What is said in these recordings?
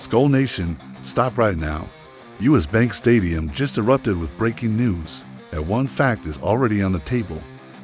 Skull Nation, stop right now. U.S. Bank Stadium just erupted with breaking news, and one fact is already on the table.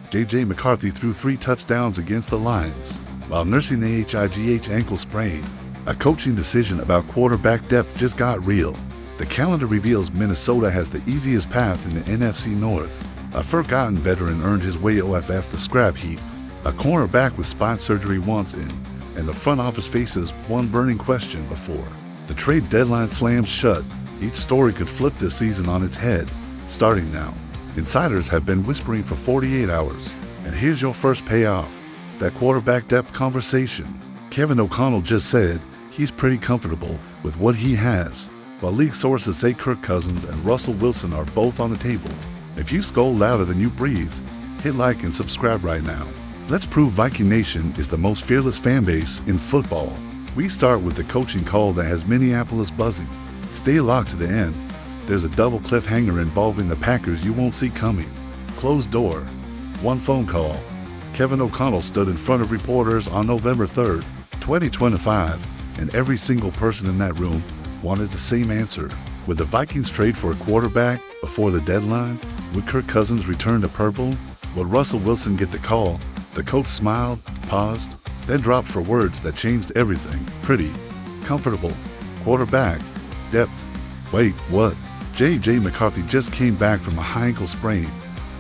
J.J. McCarthy threw 3 touchdowns against the Lions while nursing a HIGH ankle sprain. A coaching decision about quarterback depth just got real. The calendar reveals Minnesota has the easiest path in the NFC North. A forgotten veteran earned his way OFF the scrap heap. A cornerback with spine surgery wants in, and the front office faces one burning question before the trade deadline slams shut. Each story could flip this season on its head. Starting now, insiders have been whispering for 48 hours, and here's your first payoff. That quarterback depth conversation. Kevin O'Connell just said he's pretty comfortable with what he has, while league sources say Kirk Cousins and Russell Wilson are both on the table. If you scold louder than you breathe, hit like and subscribe right now. Let's prove Viking Nation is the most fearless fan base in football. We start with the coaching call that has Minneapolis buzzing. Stay locked to the end. There's a double cliffhanger involving the Packers you won't see coming. Closed door. One phone call. Kevin O'Connell stood in front of reporters on November 3rd, 2025, and every single person in that room wanted the same answer. Would the Vikings trade for a quarterback before the deadline? Would Kirk Cousins return to purple? Would Russell Wilson get the call? The coach smiled, paused, then dropped for words that changed everything. Pretty. Comfortable. Quarterback. Depth. Wait, what? J.J. McCarthy just came back from a high ankle sprain,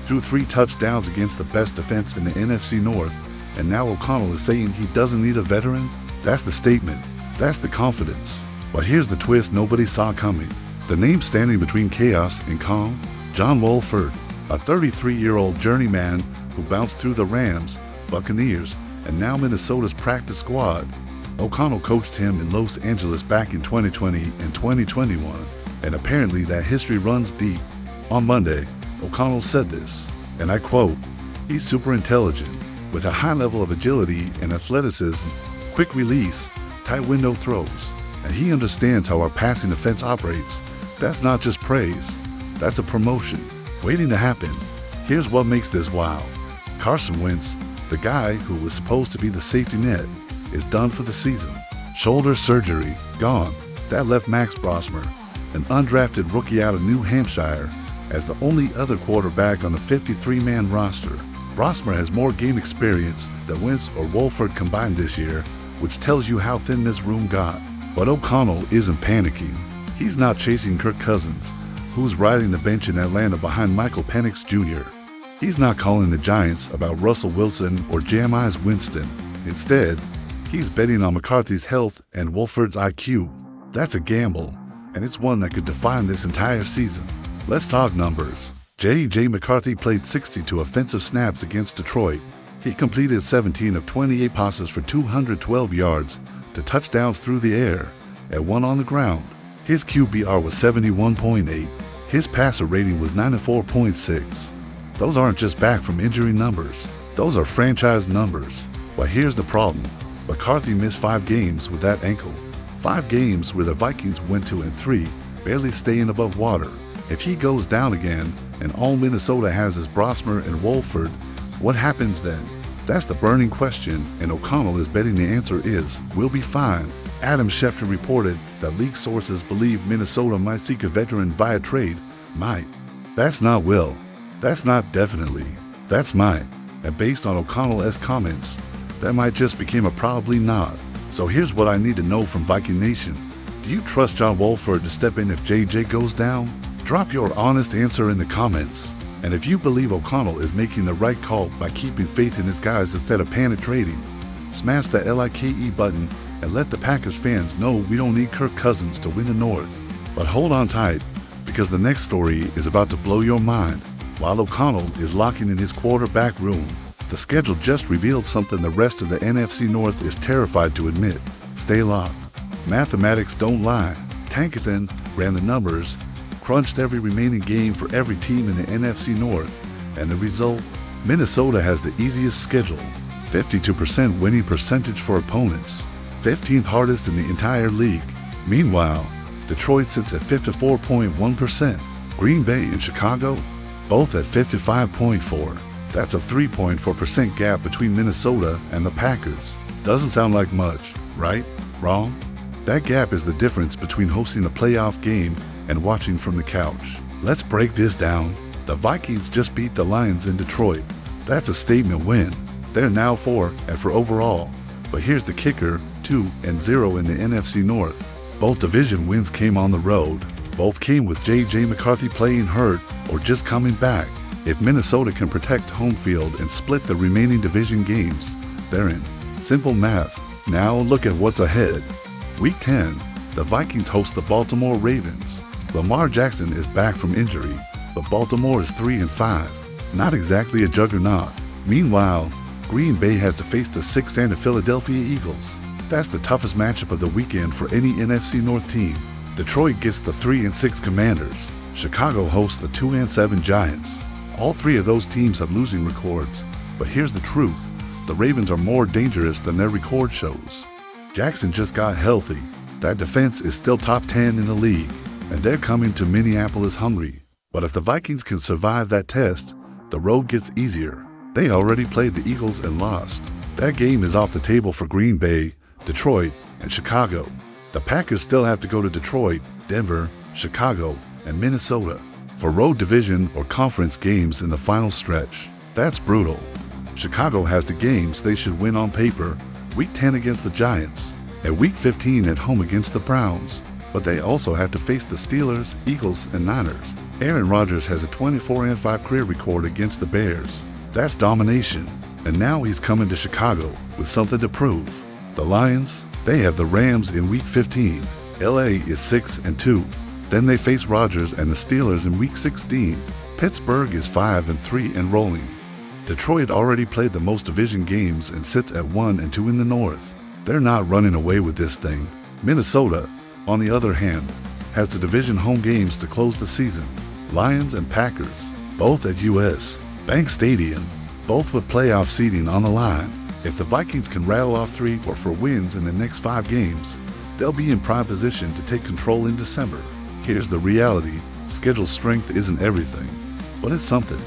threw 3 touchdowns against the best defense in the NFC North, and now O'Connell is saying he doesn't need a veteran? That's the statement. That's the confidence. But here's the twist nobody saw coming. The name standing between chaos and calm? John Wolford, a 33-year-old journeyman who bounced through the Rams, Buccaneers, and now Minnesota's practice squad. O'Connell coached him in Los Angeles back in 2020 and 2021, and apparently that history runs deep. On Monday, O'Connell said this, and I quote, "He's super intelligent, with a high level of agility and athleticism, quick release, tight window throws, and he understands how our passing offense operates. That's not just praise, that's a promotion waiting to happen." Here's what makes this wild. Carson Wentz, the guy who was supposed to be the safety net, is done for the season. Shoulder surgery, gone. That left Max Brosmer, an undrafted rookie out of New Hampshire, as the only other quarterback on the 53-man roster. Brosmer has more game experience than Wentz or Wolford combined this year, which tells you how thin this room got. But O'Connell isn't panicking. He's not chasing Kirk Cousins, who's riding the bench in Atlanta behind Michael Penix Jr. He's not calling the Giants about Russell Wilson or Jameis Winston. Instead, he's betting on McCarthy's health and Wolford's IQ. That's a gamble, and it's one that could define this entire season. Let's talk numbers. J.J. McCarthy played 62 offensive snaps against Detroit. He completed 17 of 28 passes for 212 yards to touchdowns through the air and 1 on the ground. His QBR was 71.8. His passer rating was 94.6. Those aren't just back from injury numbers. Those are franchise numbers. But here's the problem. McCarthy missed 5 games with that ankle. 5 games where the Vikings went 2-3, barely staying above water. If he goes down again, and all Minnesota has is Brosmer and Wolford, what happens then? That's the burning question, and O'Connell is betting the answer is, we'll be fine. Adam Schefter reported that league sources believe Minnesota might seek a veteran via trade. Might. That's not will. That's not definitely. That's might. And based on O'Connell's comments, that might just become a probably not. So here's what I need to know from Viking Nation. Do you trust John Wolford to step in if JJ goes down? Drop your honest answer in the comments. And if you believe O'Connell is making the right call by keeping faith in his guys instead of panic trading, smash the LIKE button and let the Packers fans know we don't need Kirk Cousins to win the North. But hold on tight, because the next story is about to blow your mind. While O'Connell is locking in his quarterback room, the schedule just revealed something the rest of the NFC North is terrified to admit. Stay locked. Mathematics don't lie. Tankathon ran the numbers, crunched every remaining game for every team in the NFC North, and the result? Minnesota has the easiest schedule, 52% winning percentage for opponents, 15th hardest in the entire league. Meanwhile, Detroit sits at 54.1%. Green Bay and Chicago, both at 55.4%. That's a 3.4% gap between Minnesota and the Packers. Doesn't sound like much, right? Wrong? That gap is the difference between hosting a playoff game and watching from the couch. Let's break this down. The Vikings just beat the Lions in Detroit. That's a statement win. They're now 4-4 overall. But here's the kicker, 2-0 in the NFC North. Both division wins came on the road. Both came with J.J. McCarthy playing hurt or just coming back. If Minnesota can protect home field and split the remaining division games, they're in. Simple math. Now look at what's ahead. Week 10, the Vikings host the Baltimore Ravens. Lamar Jackson is back from injury, but Baltimore is 3-5. Not exactly a juggernaut. Meanwhile, Green Bay has to face the 6-0 Philadelphia Eagles. That's the toughest matchup of the weekend for any NFC North team. Detroit gets the 3-6 Commanders. Chicago hosts the 2-7 Giants. All three of those teams have losing records, but here's the truth. The Ravens are more dangerous than their record shows. Jackson just got healthy. That defense is still top 10 in the league, and they're coming to Minneapolis hungry. But if the Vikings can survive that test, the road gets easier. They already played the Eagles and lost. That game is off the table for Green Bay, Detroit, and Chicago. The Packers still have to go to Detroit, Denver, Chicago, and Minnesota for road division or conference games in the final stretch. That's brutal. Chicago has the games they should win on paper, Week 10 against the Giants, and Week 15 at home against the Browns. But they also have to face the Steelers, Eagles, and Niners. Aaron Rodgers has a 24-5 career record against the Bears. That's domination. And now he's coming to Chicago with something to prove. The Lions, they have the Rams in Week 15. LA is 6-2. Then they face Rodgers and the Steelers in Week 16. Pittsburgh is 5-3 and rolling. Detroit already played the most division games and sits at 1-2 in the North. They're not running away with this thing. Minnesota, on the other hand, has the division home games to close the season. Lions and Packers, both at US Bank Stadium, both with playoff seeding on the line. If the Vikings can rattle off 3 or 4 wins in the next 5 games, they'll be in prime position to take control in December. Here's the reality. Schedule strength isn't everything, but it's something.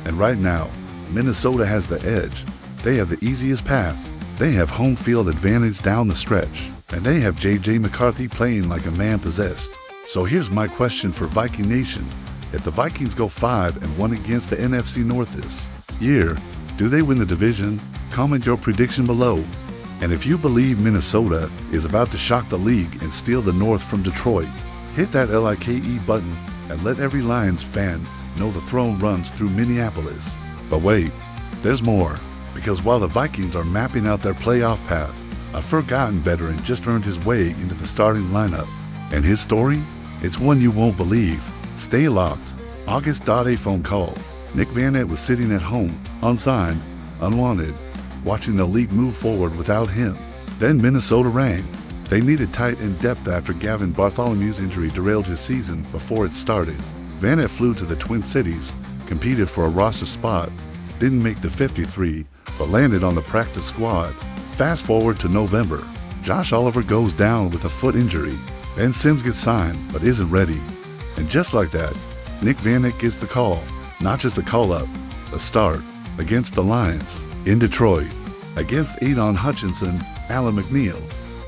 And right now, Minnesota has the edge. They have the easiest path. They have home field advantage down the stretch, and they have J.J. McCarthy playing like a man possessed. So here's my question for Viking Nation. If the Vikings go 5-1 against the NFC North this year, do they win the division? Comment your prediction below. And if you believe Minnesota is about to shock the league and steal the North from Detroit, hit that LIKE button and let every Lions fan know the throne runs through Minneapolis. But wait, there's more. Because while the Vikings are mapping out their playoff path, a forgotten veteran just earned his way into the starting lineup. And his story? It's one you won't believe. Stay locked. August.a phone call. Nick Vannett was sitting at home, unsigned, unwanted, watching the league move forward without him. Then Minnesota rang. They needed tight end depth after Gavin Bartholomew's injury derailed his season before it started. Vannett flew to the Twin Cities, competed for a roster spot, didn't make the 53, but landed on the practice squad. Fast forward to November. Josh Oliver goes down with a foot injury. Ben Sims gets signed, but isn't ready. And just like that, Nick Vannett gets the call. Not just a call-up, a start against the Lions in Detroit, against Adon Hutchinson, Alan McNeil,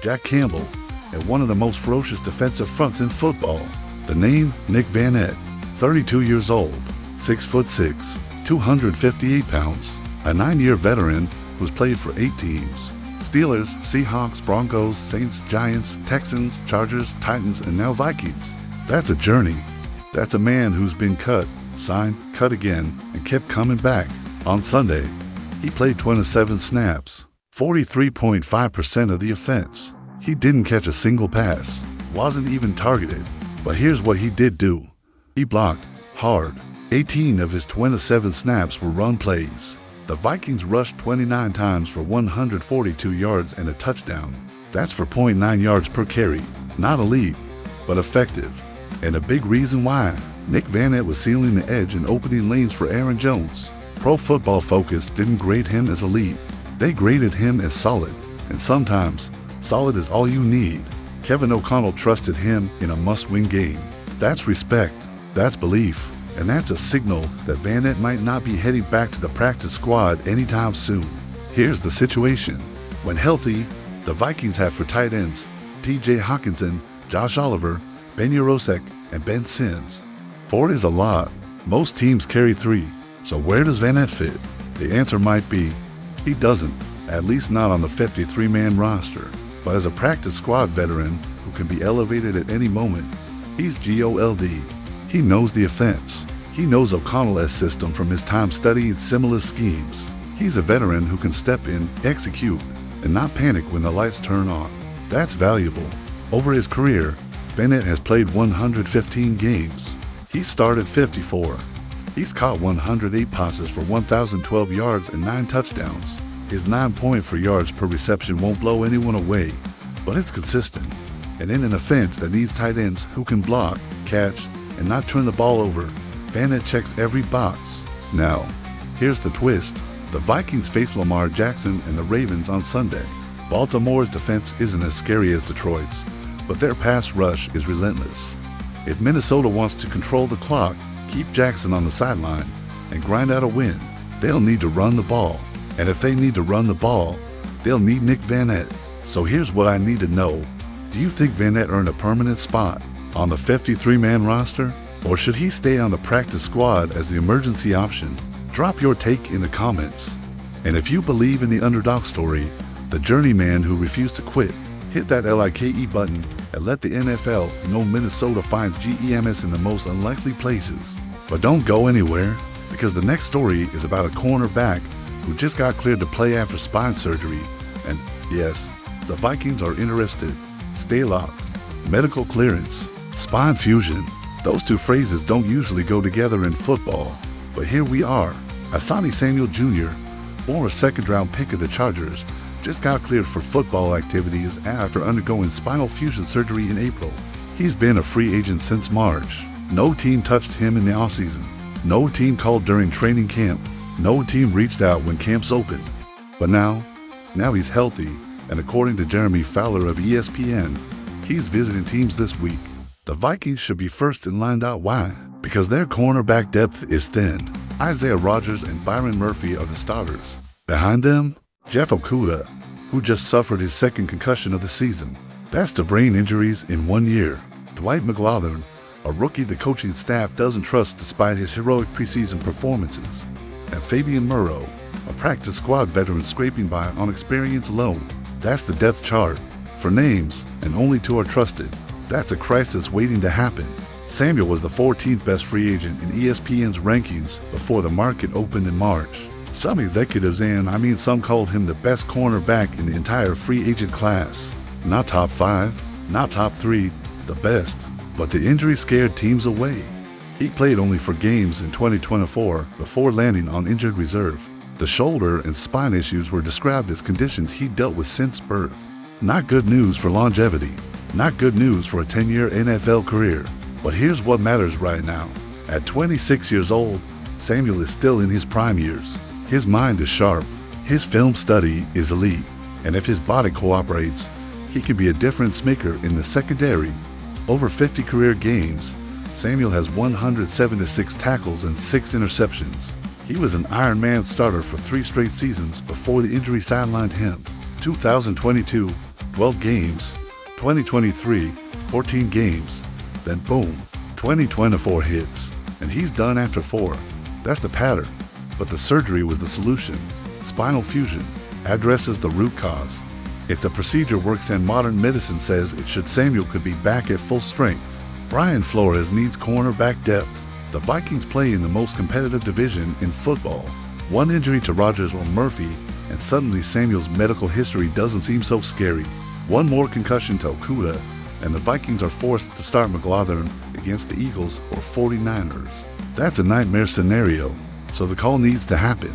Jack Campbell, and one of the most ferocious defensive fronts in football. The name, Nick Vannett, 32 years old, 6'6", 258 pounds, a 9-year veteran who's played for 8 teams. Steelers, Seahawks, Broncos, Saints, Giants, Texans, Chargers, Titans, and now Vikings. That's a journey. That's a man who's been cut, signed, cut again, and kept coming back. On Sunday, he played 27 snaps, 43.5% of the offense. He didn't catch a single pass, wasn't even targeted. But here's what he did do. He blocked hard. 18 of his 27 snaps were run plays. The Vikings rushed 29 times for 142 yards and a touchdown. That's for 0.9 yards per carry. Not elite, but effective. And a big reason why. Nick Vannett was sealing the edge and opening lanes for Aaron Jones. Pro Football Focus didn't grade him as elite. They graded him as solid. And sometimes, solid is all you need. Kevin O'Connell trusted him in a must-win game. That's respect. That's belief. And that's a signal that Vannett might not be heading back to the practice squad anytime soon. Here's the situation. When healthy, the Vikings have for tight ends T.J. Hawkinson, Josh Oliver, Ben Urosek, and Ben Sims. 4 is a lot. Most teams carry 3. So where does Vanette fit? The answer might be, he doesn't, at least not on the 53-man roster. But as a practice squad veteran who can be elevated at any moment, he's GOLD. He knows the offense. He knows O'Connell's system from his time studying similar schemes. He's a veteran who can step in, execute, and not panic when the lights turn on. That's valuable. Over his career, Vanette has played 115 games. He started 54. He's caught 108 passes for 1,012 yards and 9 touchdowns. His 9 point for yards per reception won't blow anyone away, but it's consistent. And in an offense that needs tight ends who can block, catch, and not turn the ball over, Vanette checks every box. Now, here's the twist. The Vikings face Lamar Jackson and the Ravens on Sunday. Baltimore's defense isn't as scary as Detroit's, but their pass rush is relentless. If Minnesota wants to control the clock, keep Jackson on the sideline, and grind out a win, they'll need to run the ball. And if they need to run the ball, they'll need Nick Vanette. So here's what I need to know. Do you think Vanette earned a permanent spot on the 53-man roster? Or should he stay on the practice squad as the emergency option? Drop your take in the comments. And if you believe in the underdog story, the journeyman who refused to quit, hit that LIKE button and let the NFL know Minnesota finds GEMS in the most unlikely places. But don't go anywhere, because the next story is about a cornerback who just got cleared to play after spine surgery. And yes, the Vikings are interested. Stay locked. Medical clearance, spine fusion. Those two phrases don't usually go together in football. But here we are. Asante Samuel Jr., former second-round pick of the Chargers, just got cleared for football activities after undergoing spinal fusion surgery in April. He's been a free agent since March. No team touched him in the offseason. No team called during training camp. No team reached out when camps opened. But now he's healthy, and according to Jeremy Fowler of ESPN, he's visiting teams this week. The Vikings should be first in line. Why? Because their cornerback depth is thin. Isaiah Rodgers and Byron Murphy are the starters. Behind them, Jeff Okudah, who just suffered his second concussion of the season. That's to brain injuries in 1 year. Dwight McGlothern, a rookie the coaching staff doesn't trust despite his heroic preseason performances. And Fabian Moreau, a practice squad veteran scraping by on experience alone. That's the depth chart. For names, and only 2 are trusted. That's a crisis waiting to happen. Samuel was the 14th best free agent in ESPN's rankings before the market opened in March. Some executives some called him the best cornerback in the entire free agent class. Not top 5, not top 3, the best. But the injury scared teams away. He played only 4 games in 2024 before landing on injured reserve. The shoulder and spine issues were described as conditions he dealt with since birth. Not good news for longevity. Not good news for a 10-year NFL career. But here's what matters right now. At 26 years old, Samuel is still in his prime years. His mind is sharp. His film study is elite. And if his body cooperates, he can be a difference maker in the secondary. Over 50 career games, Samuel has 176 tackles and 6 interceptions. He was an Iron Man starter for 3 straight seasons before the injury sidelined him. 2022, 12 games. 2023, 14 games. Then boom, 2024 hits. And he's done after 4. That's the pattern. But the surgery was the solution. Spinal fusion addresses the root cause. If the procedure works and modern medicine says it should, Samuel could be back at full strength. Brian Flores needs cornerback depth. The Vikings play in the most competitive division in football. One injury to Rodgers or Murphy, and suddenly Samuel's medical history doesn't seem so scary. One more concussion to Okudah, and the Vikings are forced to start McGlothern against the Eagles or 49ers. That's a nightmare scenario, so the call needs to happen.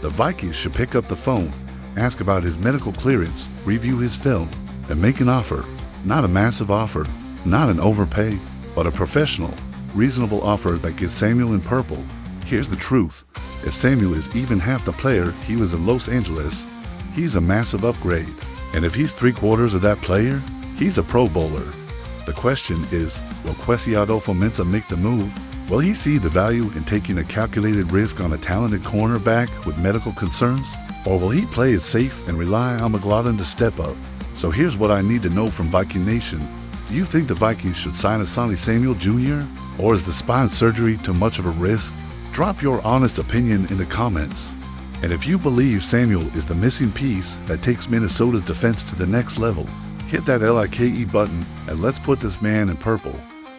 The Vikings should pick up the phone, ask about his medical clearance, review his film, and make an offer. Not a massive offer, not an overpay, but a professional, reasonable offer that gets Samuel in purple. Here's the truth. If Samuel is even half the player he was in Los Angeles, he's a massive upgrade. And if he's 3/4 of that player, he's a Pro Bowler. The question is, will Kwesi Adolfo-Mensah make the move? Will he see the value in taking a calculated risk on a talented cornerback with medical concerns? Or will he play it safe and rely on McGlothern to step up? So here's what I need to know from Viking Nation. Do you think the Vikings should sign Asante Samuel Jr.? Or is the spine surgery too much of a risk? Drop your honest opinion in the comments. And if you believe Samuel is the missing piece that takes Minnesota's defense to the next level, hit that LIKE button and let's put this man in purple.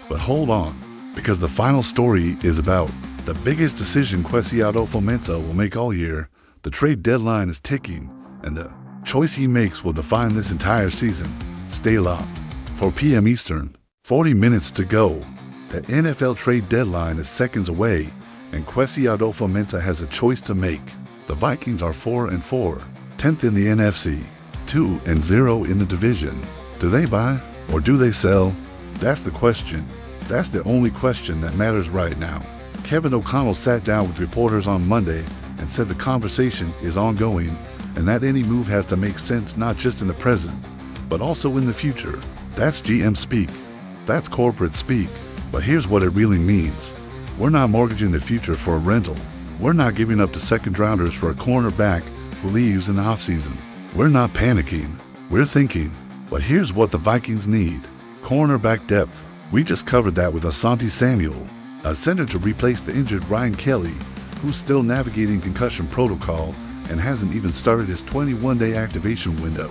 But hold on, because the final story is about the biggest decision Kwesi Adofo-Mensah will make all year. The trade deadline is ticking, and the choice he makes will define this entire season. Stay locked. 4 p.m. Eastern, 40 minutes to go. The NFL trade deadline is seconds away, and Kwesi Adofo-Mensah has a choice to make. The Vikings are 4-4, 10th in the NFC, 2-0 in the division. Do they buy or do they sell? That's the question. That's the only question that matters right now. Kevin O'Connell sat down with reporters on Monday and said the conversation is ongoing and that any move has to make sense not just in the present, but also in the future. That's GM speak. That's corporate speak. But here's what it really means. We're not mortgaging the future for a rental. We're not giving up to second rounders for a cornerback who leaves in the offseason. We're not panicking. We're thinking. But here's what the Vikings need. Cornerback depth. We just covered that with Asante Samuel, a center to replace the injured Ryan Kelly, who's still navigating concussion protocol and hasn't even started his 21-day activation window.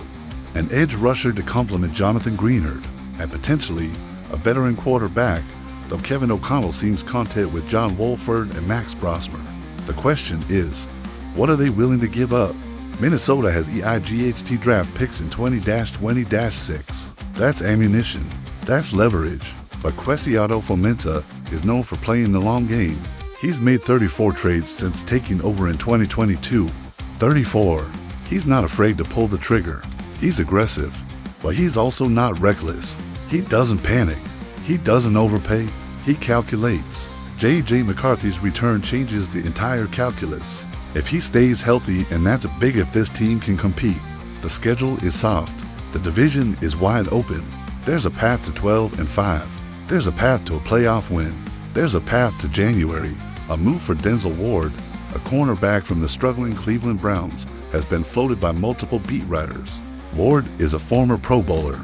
An edge rusher to complement Jonathan Greenard, and potentially a veteran quarterback, though Kevin O'Connell seems content with John Wolford and Max Brosmer. The question is, what are they willing to give up? Minnesota has EIGHT draft picks in 20-20-6. That's ammunition. That's leverage. But Kwesi Adofo-Mensah is known for playing the long game. He's made 34 trades since taking over in 2022. 34. He's not afraid to pull the trigger. He's aggressive, but he's also not reckless. He doesn't panic. He doesn't overpay. He calculates. J.J. McCarthy's return changes the entire calculus. If he stays healthy, and that's a big if this team can compete. The schedule is soft. The division is wide open. There's a path to 12-5. There's a path to a playoff win. There's a path to January. A move for Denzel Ward, a cornerback from the struggling Cleveland Browns, has been floated by multiple beat writers. Ward is a former Pro Bowler.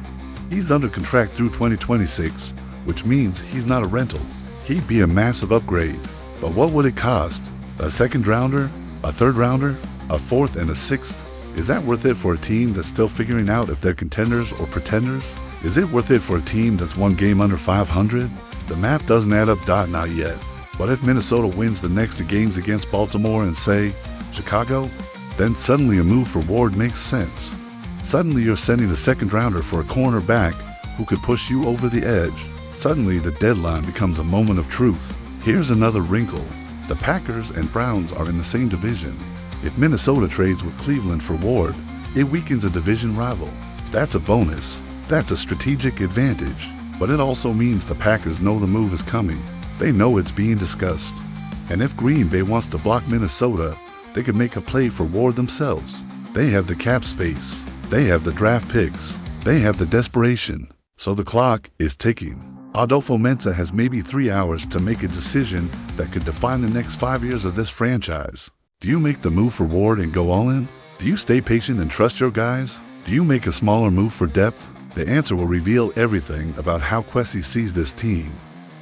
He's under contract through 2026, which means he's not a rental. He'd be a massive upgrade. But what would it cost? A second rounder? A third rounder? A fourth and a sixth? Is that worth it for a team that's still figuring out if they're contenders or pretenders? Is it worth it for a team that's one game under 500? The math doesn't add up. Not yet. But if Minnesota wins the next 2 games against Baltimore and, say, Chicago, then suddenly a move for Ward makes sense. Suddenly you're sending a second rounder for a cornerback who could push you over the edge. Suddenly the deadline becomes a moment of truth. Here's another wrinkle. The Packers and Browns are in the same division. If Minnesota trades with Cleveland for Ward, it weakens a division rival. That's a bonus. That's a strategic advantage. But it also means the Packers know the move is coming. They know it's being discussed. And if Green Bay wants to block Minnesota, they could make a play for Ward themselves. They have the cap space. They have the draft picks. They have the desperation. So the clock is ticking. Adofo-Mensah has maybe 3 hours to make a decision that could define the next 5 years of this franchise. Do you make the move for Ward and go all in? Do you stay patient and trust your guys? Do you make a smaller move for depth? The answer will reveal everything about how Kwesi sees this team.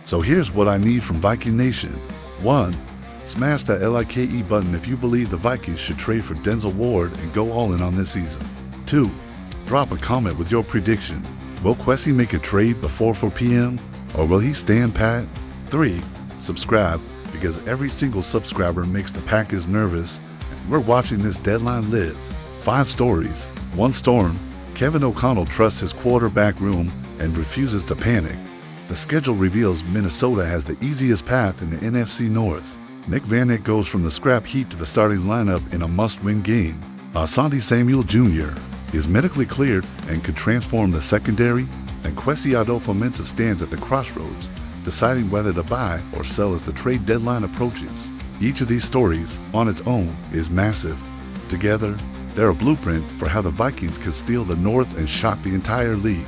So here's what I need from Viking Nation. 1. Smash that LIKE button if you believe the Vikings should trade for Denzel Ward and go all in on this season. 2. Drop a comment with your prediction. Will Kwesi make a trade before 4 p.m. or will he stand pat? 3. Subscribe, because every single subscriber makes the Packers nervous, and we're watching this deadline live. 5 stories, 1 storm. Kevin O'Connell trusts his quarterback room and refuses to panic. The schedule reveals Minnesota has the easiest path in the NFC North. Nick Van goes from the scrap heap to the starting lineup in a must-win game. Asante Samuel Jr. is medically cleared and could transform the secondary, and Kwesi Adofo-Mensah stands at the crossroads, deciding whether to buy or sell as the trade deadline approaches. Each of these stories, on its own, is massive. Together, they're a blueprint for how the Vikings could steal the North and shock the entire league.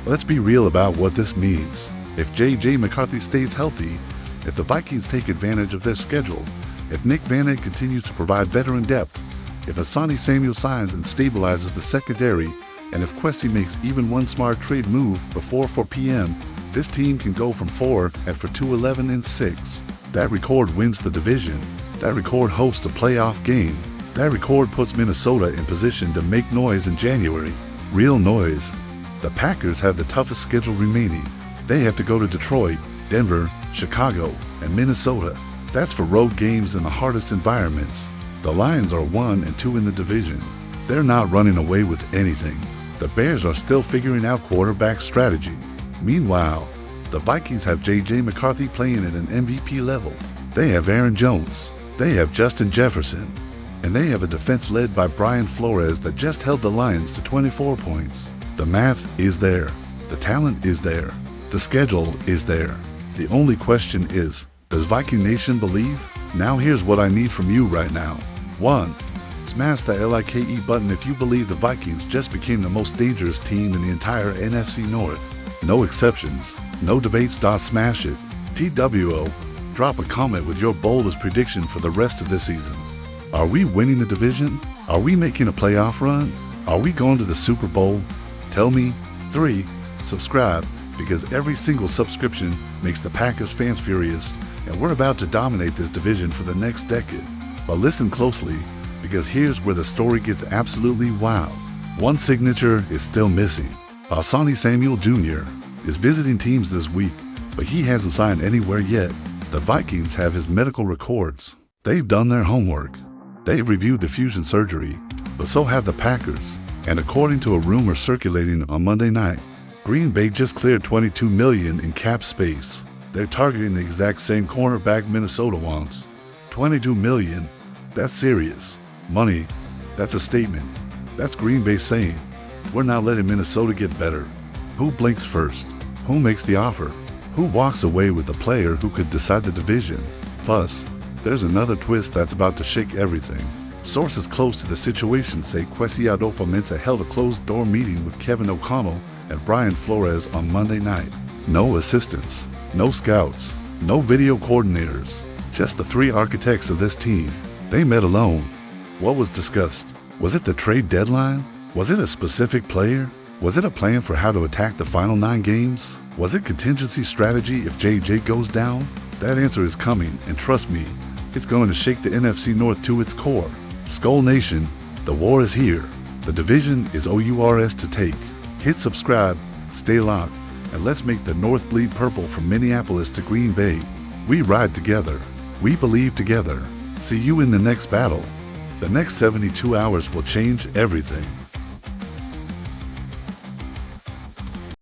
Let's be real about what this means. If J.J. McCarthy stays healthy, if the Vikings take advantage of their schedule, if Nick Van continues to provide veteran depth, if Asante Samuel signs and stabilizes the secondary, And if Kwesi makes even one smart trade move before 4 p.m., this team can go from 4-2, 11-6. That record wins the division. That record hosts a playoff game. That record puts Minnesota in position to make noise in January. Real noise. The Packers have the toughest schedule remaining. They have to go to Detroit, Denver, Chicago, and Minnesota. That's for road games in the hardest environments. The Lions are 1-2 in the division. They're not running away with anything. The Bears are still figuring out quarterback strategy. Meanwhile, the Vikings have J.J. McCarthy playing at an MVP level. They have Aaron Jones. They have Justin Jefferson. And they have a defense led by Brian Flores that just held the Lions to 24 points. The math is there. The talent is there. The schedule is there. The only question is, does Viking Nation believe? Now here's what I need from you right now. 1. Smash the LIKE button if you believe the Vikings just became the most dangerous team in the entire NFC North. No exceptions. No debates. Smash it. TWO. Drop a comment with your boldest prediction for the rest of this season. Are we winning the division? Are we making a playoff run? Are we going to the Super Bowl? Tell me. 3. Subscribe, because every single subscription makes the Packers fans furious, and we're about to dominate this division for the next decade. But listen closely, because here's where the story gets absolutely wild. One signature is still missing. Asante Samuel Jr. is visiting teams this week, but he hasn't signed anywhere yet. The Vikings have his medical records. They've done their homework. They've reviewed the fusion surgery, but so have the Packers. And according to a rumor circulating on Monday night, Green Bay just cleared $22 million in cap space. They're targeting the exact same cornerback Minnesota wants. $22 million. That's serious. Money. That's a statement. That's Green Bay saying, we're not letting Minnesota get better. Who blinks first? Who makes the offer? Who walks away with a player who could decide the division? Plus, there's another twist that's about to shake everything. Sources close to the situation say Kwesi Adofo-Mensah held a closed-door meeting with Kevin O'Connell and Brian Flores on Monday night. No assistants, no scouts, no video coordinators, just the 3 architects of this team. They met alone. What was discussed? Was it the trade deadline? Was it a specific player? Was it a plan for how to attack the final 9 games? Was it contingency strategy if JJ goes down? That answer is coming, and trust me, it's going to shake the NFC North to its core. Skull Nation, the war is here. The division is ours to take. Hit subscribe, stay locked, and let's make the North bleed purple from Minneapolis to Green Bay. We ride together. We believe together. See you in the next battle. The next 72 hours will change everything.